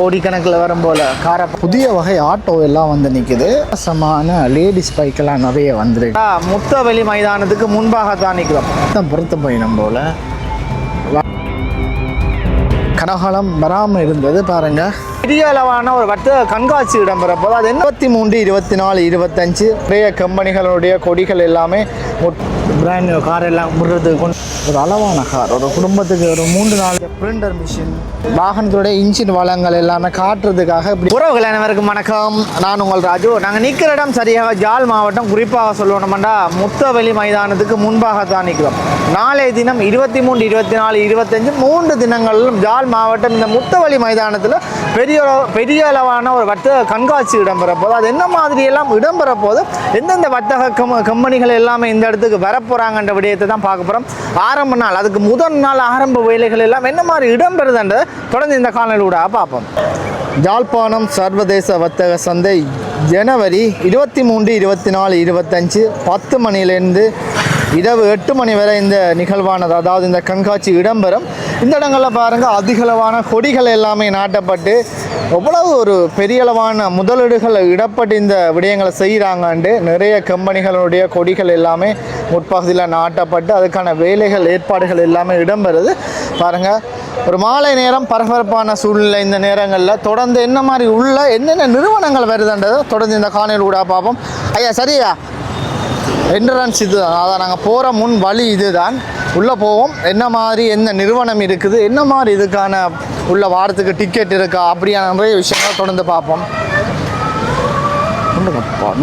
கோடிக்கணக்கில் வரும் போல் புதிய வகை ஆட்டோ எல்லாம் வந்து நிற்குது. சமான லேடிஸ் பைக்கெல்லாம் நிறைய வந்துருக்கு. முத்தவெளி மைதானத்துக்கு முன்பாக தான் நிற்கிறோம். பொறுத்த பயணம் போல் கனகாலம் வராமல் இருந்தது பாருங்கள். பெரிய அளவான ஒரு வர்த்தக கண்காட்சி இடம்பெற போது அது 83, 24, 25 நிறைய கம்பெனிகளுடைய கொடிகள் எல்லாமே பிராண்ட் நியூ கார் எல்லாம் முடுறதுக்கு ஒரு அளவான கார். ஒரு குடும்பத்துக்கு ஒரு 3-4 பிரிண்டர் மிஷின் வாகனத்துடைய இன்ஜின் வளங்கள் எல்லாமே காட்டுறதுக்காக. உறவுகள் அனைவருக்கும் வணக்கம். நான் உங்கள் ராஜு. நாங்கள் நிற்கிற இடம் சரியாக ஜாழ் மாவட்டம், குறிப்பாக சொல்லணும்னா முத்தவெளி மைதானத்துக்கு முன்பாக தான் நிற்கிறோம். நாளைய தினம் 23, 24, 25 3 தினங்களிலும் ஜாழ் மாவட்டம் இந்த முத்தவெளி மைதானத்தில் பெரிய அளவான ஒரு வர்த்தக கண்காட்சி இடம்பெற போது அது என்ன மாதிரி எல்லாம் இடம்பெற போது எந்தெந்த வர்த்தக கம்பெனிகள் எல்லாமே இந்த இடத்துக்கு வரப்போகிறாங்கன்ற விடயத்தை தான் பார்க்க போகிறோம். ஆரம்ப நாள், அதுக்கு முதல் நாள் ஆரம்ப வேலைகள் எல்லாம் என்ன மாதிரி இடம்பெறுதுன்றதை தொடர்ந்து இந்த காணொளியோட பார்ப்போம். யாழ்ப்பாணம் சர்வதேச வர்த்தக சந்தை ஜனவரி 23, 24, 25 10 மணிலேருந்து இரவு 8 மணி வரை இந்த நிகழ்வானது, அதாவது இந்த கண்காட்சி இடம்பெறும். இந்த இடங்களில் பாருங்கள், அதிகளவான கொடிகள் எல்லாமே நாட்டப்பட்டு எவ்வளவு ஒரு பெரிய அளவான முதலீடுகள் இடப்பட்டு இந்த விடயங்களை செய்கிறாங்கன்ட்டு நிறைய கம்பெனிகளுடைய கொடிகள் எல்லாமே முற்பகுதியில் நாட்டப்பட்டு அதுக்கான வேலைகள் ஏற்பாடுகள் எல்லாமே இடம்பெறுது. பாருங்கள், ஒரு மாலை நேரம் பரபரப்பான சூழ்நிலை. இந்த நேரங்களில் தொடர்ந்து என்ன மாதிரி உள்ள என்னென்ன நிறுவனங்கள் வருதுன்றதை தொடர்ந்து இந்த காணொளியில் கூட பார்ப்போம். ஐயா சரியா, என்ட்ரன்ஸ் இது தான், அதான் நாங்கள் போகிற முன் வழி இது தான். உள்ளே போவோம், என்ன மாதிரி என்ன நிறுவனம் இருக்குது, என்ன மாதிரி இதுக்கான உள்ள வாரத்துக்கு டிக்கெட் இருக்கா, அப்படியான நிறைய விஷயங்கள் தொடர்ந்து பார்ப்போம்.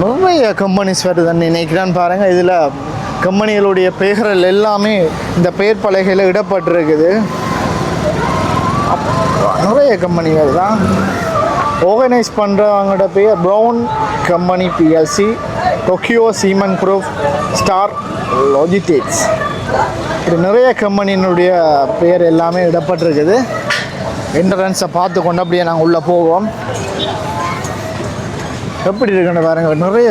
நிறைய கம்பெனிஸ் வருதுன்னு நினைக்கிறான்னு பாருங்கள். இதில் கம்பெனிகளுடைய பெயர்கள் எல்லாமே இந்த பெயர் பலகையில் இடப்பட்டிருக்குது. நிறைய கம்பெனிகள் தான் ஆர்கனைஸ் பண்ணுறவங்களோட பெயர் ப்ரௌன் கம்பெனி பிஎல்சி, டோக்கியோ சீமன் குரூப், ஸ்டார் லாஜிடெக்ஸ், இப்படி நிறைய கம்பெனியினுடைய பெயர் எல்லாமே இடப்பட்டிருக்குது. என்ட்ரன்ஸை பார்த்து கொண்டு அப்படியே நாங்கள் உள்ளே போவோம். எப்படி இருக்குன்னு பாருங்கள், நிறைய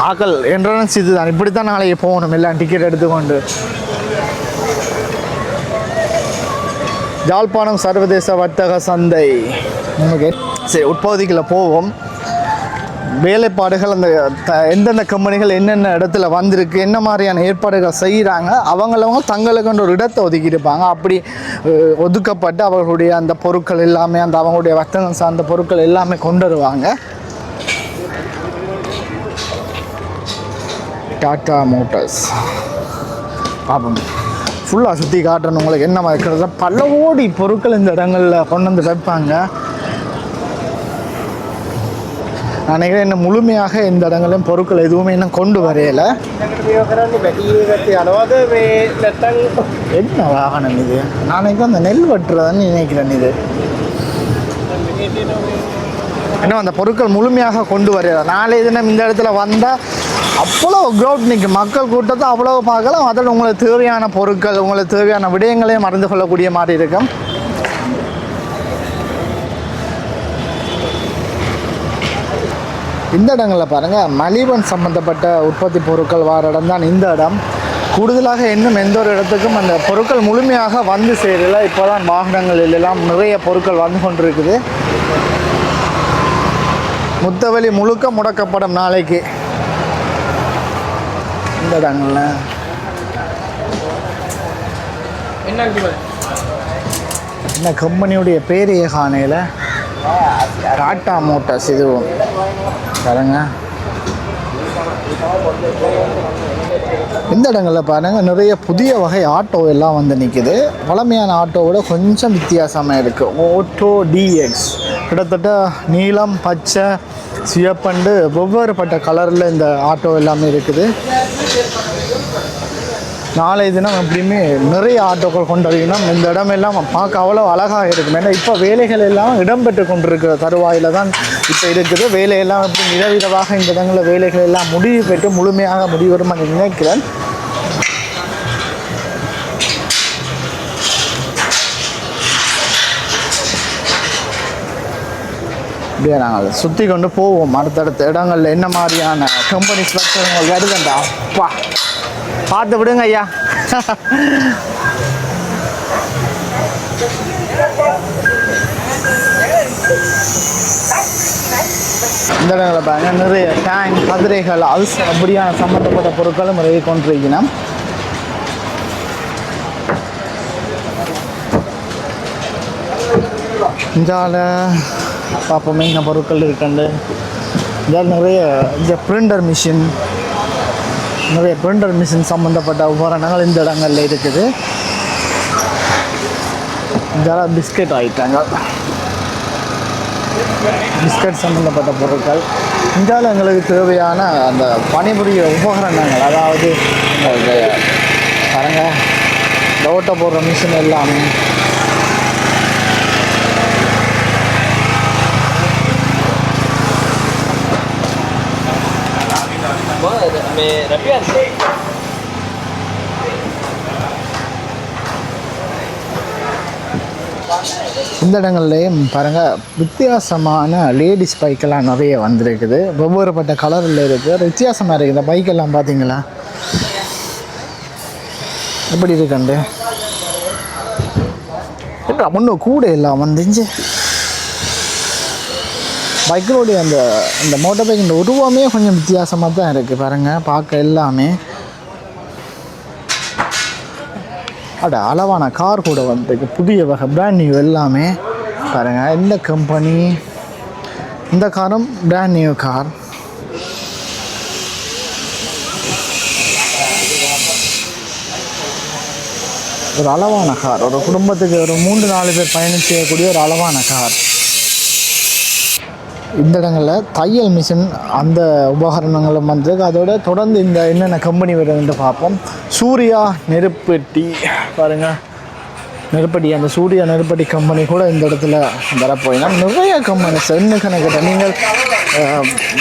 ஆக்கள். என்ட்ரன்ஸ் இது தான், இப்படி தான் நாளைக்கு போகணும் எல்லாம் டிக்கெட் எடுத்துக்கொண்டு. யாழ்ப்பாணம் சர்வதேச வர்த்தக சந்தை. நமக்கு சரி உட்பகுதிகளில் போவோம். வேலைப்பாடுகள், அந்த எந்தெந்த கம்பெனிகள் என்னென்ன இடத்துல வந்திருக்கு, என்ன மாதிரியான ஏற்பாடுகள் செய்கிறாங்க, அவங்களவங்க தங்களுக்குன்ற ஒரு இடத்தை ஒதுக்கியிருப்பாங்க. அப்படி ஒதுக்கப்பட்டு அவர்களுடைய அந்த பொருட்கள் எல்லாமே, அந்த அவங்களுடைய வர்த்தகம் சார்ந்த பொருட்கள் எல்லாமே கொண்டு வருவாங்க. டாடா மோட்டார்ஸ் பார்ப்போம். ஃபுல்லாக சுற்றி காட்டுறேன்னு உங்களுக்கு என்ன மாதிரி பல கோடி பொருட்கள் இந்த இடங்களில் கொண்டு வந்து வைப்பாங்க. நான் நினைக்கிறேன் இன்னும் முழுமையாக இந்த இடங்களையும் பொருட்கள் எதுவுமே இன்னும் கொண்டு வரையலை. என்ன வாகனம் இது? நான் நினைக்கிறேன் அந்த நெல் வெட்டுறதுன்னு நினைக்கிறேன். இது இன்னும் அந்த பொருட்கள் முழுமையாக கொண்டு வரையலை. நாளைய தினம் இந்த இடத்துல வந்தால் அவ்வளோ க்ரௌட் நிற்கும், மக்கள் கூட்டத்தை அவ்வளோ பார்க்கலாம். அதில் உங்களுக்கு தேவையான பொருட்கள், உங்களுக்கு தேவையான விடயங்களையும் மறந்து கொள்ளக்கூடிய மாதிரி இருக்கும். இந்த இடங்களில் பாருங்கள், மலிவன் சம்மந்தப்பட்ட உற்பத்தி பொருட்கள் வார இடம் தான் இந்த இடம். கூடுதலாக இன்னும் எந்த ஒரு இடத்துக்கும் அந்த பொருட்கள் முழுமையாக வந்து சேரலை. இப்போ தான் வாகனங்களில் எல்லாம் நிறைய பொருட்கள் வந்து கொண்டிருக்குது. முத்தவெளி முழுக்க முடக்கப்படும் நாளைக்கு இந்த இடங்களில். என்ன கம்பெனியுடைய பேரையே காணையில். டாடா மோட்டார்ஸ் இதுவும் பாருங்க. இந்த இடங்களில் பாருங்கள், நிறைய புதிய வகை ஆட்டோ எல்லாம் வந்து நிற்குது. பழமையான ஆட்டோவோட கொஞ்சம் வித்தியாசமாக இருக்குது. ஓட்டோ டிஎக்ஸ் கிட்டத்தட்ட நீலம், பச்சை, சிவப்பண்டு வெவ்வேறுபட்ட கலரில் இந்த ஆட்டோ எல்லாமே இருக்குது. நாளைய தினம் எப்படியுமே நிறைய ஆட்டோக்கள் கொண்டு வரணும். இந்த இடமெல்லாம் பார்க்க அவ்வளோ அழகாக இருக்கும். ஏன்னா இப்போ வேலைகள் எல்லாம் இடம்பெற்று கொண்டிருக்கிற தருவாயில் தான் இப்போ இருக்குது. வேலையெல்லாம் எப்படி விதவிதமாக இந்த இடங்களில் வேலைகள் எல்லாம் முடிவு பெற்று முழுமையாக முடிவரும் என்று நினைக்கிறேன். இப்படியே நாங்கள் சுற்றி கொண்டு போவோம். அடுத்தடுத்த இடங்களில் என்ன மாதிரியான கம்பெனி ஸ்ட்ரக்சர் வருதுண்டா அப்பா பார்த்து விடுங்க ஐயா. இந்த இடங்களில் பாருங்கள் நிறைய டேங்க் கதிரைகள் அல்ஸ் அப்படியான சம்மந்தப்பட்ட பொருட்களும் நிறைய கொண்டிருக்கணும். இந்தால பார்ப்போமே என்ன பொருட்கள் இருக்குண்டு. இதில் நிறைய இந்த பிரிண்டர் மிஷின், நிறைய பிரிண்டர் மிஷின் சம்மந்தப்பட்ட உபகரணங்கள் இந்த இடங்களில் இருக்குது. இதெல்லாம் பிஸ்கட் ஆகிட்டாங்க, பிஸ்கட் சம்மந்தப்பட்ட பொருட்கள். இந்தியாவில் எங்களுக்கு தேவையான அந்த பணிபுரிய உபகரணங்கள், அதாவது பாருங்க இந்த ஓட்ட போடுற மிஷின் எல்லாமே. இந்த இடங்கள்லேயும் பாருங்கள் வித்தியாசமான லேடிஸ் பைக்கெல்லாம் நிறைய வந்திருக்குது. ஒவ்வொருப்பட்ட கலரில் இருக்குது, வித்தியாசமாக இருக்குது. இந்த பைக்கெல்லாம் பார்த்தீங்களா எப்படி இருக்குண்டு? என்ன ஒன்றும் கூட எல்லாம் வந்துச்சு. பைக்கினுடைய அந்த மோட்டர் பைக்கின் உருவமே கொஞ்சம் வித்தியாசமாக தான் இருக்குது பாருங்கள், பார்க்க எல்லாமே. அளவான கார் கூட வந்துருக்கு, புதிய வகை பிராண்ட் நியூ எல்லாமே பாருங்கள். இந்த கம்பெனி, இந்த காரும் பிராண்ட் நியூ கார். ஒரு அளவான கார், ஒரு குடும்பத்துக்கு ஒரு 3-4 பேர் பயணம் செய்யக்கூடிய ஒரு அளவான கார். இந்த இடங்களில் தையல் மிஷின் அந்த உபகரணங்களும் வந்திருக்கு. அதோட தொடர்ந்து இந்த என்னென்ன கம்பெனி வருதுன்னு பார்ப்போம். சூர்யா நெருப்பட்டி பாருங்கள், நெருப்பட்டி, அந்த சூர்யா நெருப்பட்டி கம்பெனி கூட இந்த இடத்துல வரப்போயினா நிறைய கம்பெனிஸ் எண்ணுக்கணக்கிட்ட நீங்கள்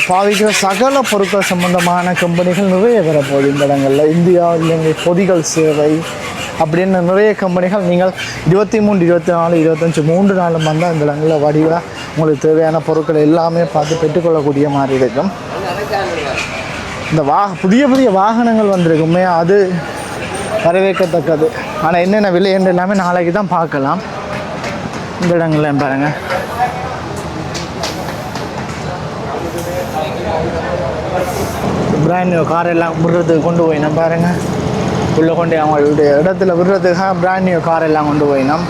பாவிக்கிற சகல பொருட்கள் சம்பந்தமான கம்பெனிகள் நிறைய வரப்போகுது இந்த இடங்களில். இந்தியா, இலங்கை பொதிகள் சேவை அப்படின்னு நிறைய கம்பெனிகள் நீங்கள் 23, 24, 25 3 நாளும் வந்தால் இந்த இடங்களில் வடிவாக உங்களுக்கு தேவையான பொருட்கள் எல்லாமே பார்த்து பெற்றுக்கொள்ளக்கூடிய மாதிரி இருக்கும். இந்த புதிய புதிய வாகனங்கள் வந்திருக்குமே, அது வரவேற்கத்தக்கது. ஆனால் என்னென்ன விலை என்று எல்லாமே நாளைக்கு தான் பார்க்கலாம். இந்த இடங்கள்லாம் பாருங்கள். பிராண்ட் நியூ கார் எல்லாம் விடுறதுக்கு கொண்டு போயினோம் பாருங்கள். உள்ளே கொண்டு அவங்களுடைய இடத்துல விடுறதுக்காக பிராண்ட் நியூ கார் எல்லாம் கொண்டு போயினோம்.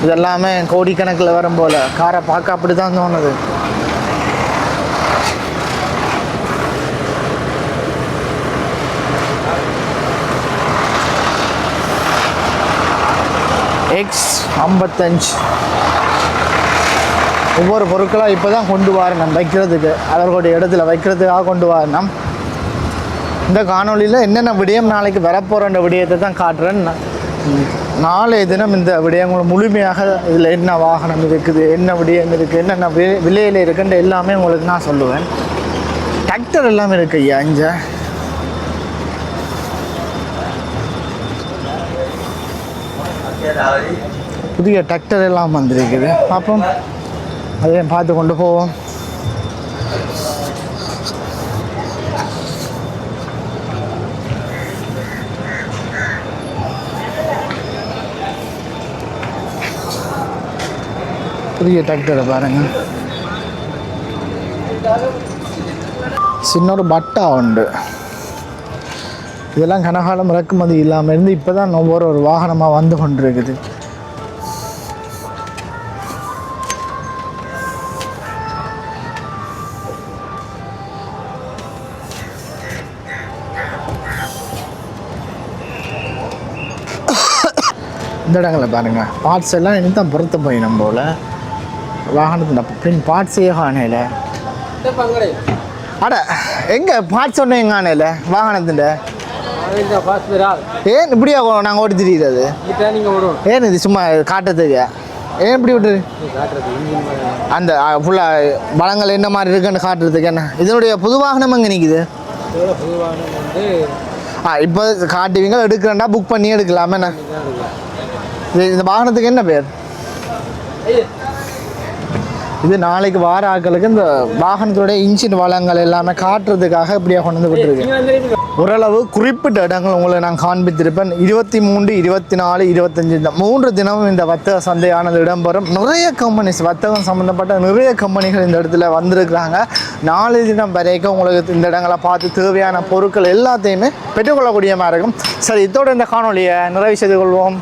இதெல்லாமே கோடிக்கணக்கில் வரும் போல் காரை பார்க்க அப்படி தான் தோணுது. X55 ஒவ்வொரு பொருட்களாக இப்போ தான் கொண்டு வரணும் வைக்கிறதுக்கு, அவர்களுடைய இடத்துல வைக்கிறதுக்காக கொண்டு வரணும். இந்த காணொலியில் என்னென்ன விடயம் நாளைக்கு வரப்போகிற விடயத்தை தான் காட்டுறேன். நாளைய தினம் இந்த விடயங்களை முழுமையாக இதில் என்ன வாகனம் இருக்குது, என்ன விடயம் இருக்குது, என்னென்ன விலையில் இருக்குன்ற எல்லாமே உங்களுக்கு நான் சொல்லுவேன். டிராக்டர் எல்லாமே இருக்கு ஐயா. இங்கே புதிய டிராக்டர் எல்லாம் வந்திருக்குது. பார்ப்போம், அதையும் பார்த்து கொண்டு போவோம். புதிய டிராக்டரை பாருங்கள். சின்ன ஒரு பட்டா உண்டு. இதெல்லாம் கனகாலம் இறக்குமதி இல்லாமல் இருந்து இப்போ தான் ஒவ்வொரு வாகனமாக வந்து கொண்டிருக்குது. இந்த இடங்களில் பாருங்கள், பார்ட்ஸ் எல்லாம் இனி தான் பொறுத்த போயிடும் போல். வாகனத்தின் பார்ட்ஸே காணையில். அட எங்கே பார்ட்ஸ் ஒன்றும் எங்கே காணையில் வாகனத்தின்? ஏன் இப்படியா நாங்கள் ஓடி தெரியுது? ஏன் இது சும்மா காட்டுறதுக்கு? ஏன் இப்படி விட்டு அந்த ஃபுல்லாக பழங்கள் என்ன மாதிரி இருக்குன்னு காட்டுறதுக்கு? என்ன இதனுடைய புது வாகனம் எங்கே நிற்குது? இப்போ காட்டுவீங்க, எடுக்கிறேன்டா புக் பண்ணி எடுக்கலாமே. என்ன இந்த வாகனத்துக்கு என்ன பேர்? இது நாளைக்கு வார ஆட்களுக்கு இந்த வாகனத்தோட இன்ஜின் வளங்கள் எல்லாமே காட்டுறதுக்காக இப்படியா கொண்டு வந்து விட்டுருக்கு. ஓரளவு குறிப்பிட்ட இடங்கள் உங்களை நான் காண்பித்திருப்பேன். 23, 24, 25 இந்த 3 தினமும் இந்த வர்த்தக சந்தையானது இடம்பெறும். நிறைய கம்பெனிஸ், வர்த்தகம் சம்மந்தப்பட்ட நிறைய கம்பெனிகள் இந்த இடத்துல வந்திருக்கிறாங்க. 4 தினம் வரைக்கும் உங்களுக்கு இந்த இடங்களை பார்த்து தேவையான பொருட்கள் எல்லாத்தையுமே பெற்றுக்கொள்ளக்கூடிய மாதிரி இருக்கும். சரி, இதோட இந்த காணொலியை நிறைவு செய்து கொள்வோம்.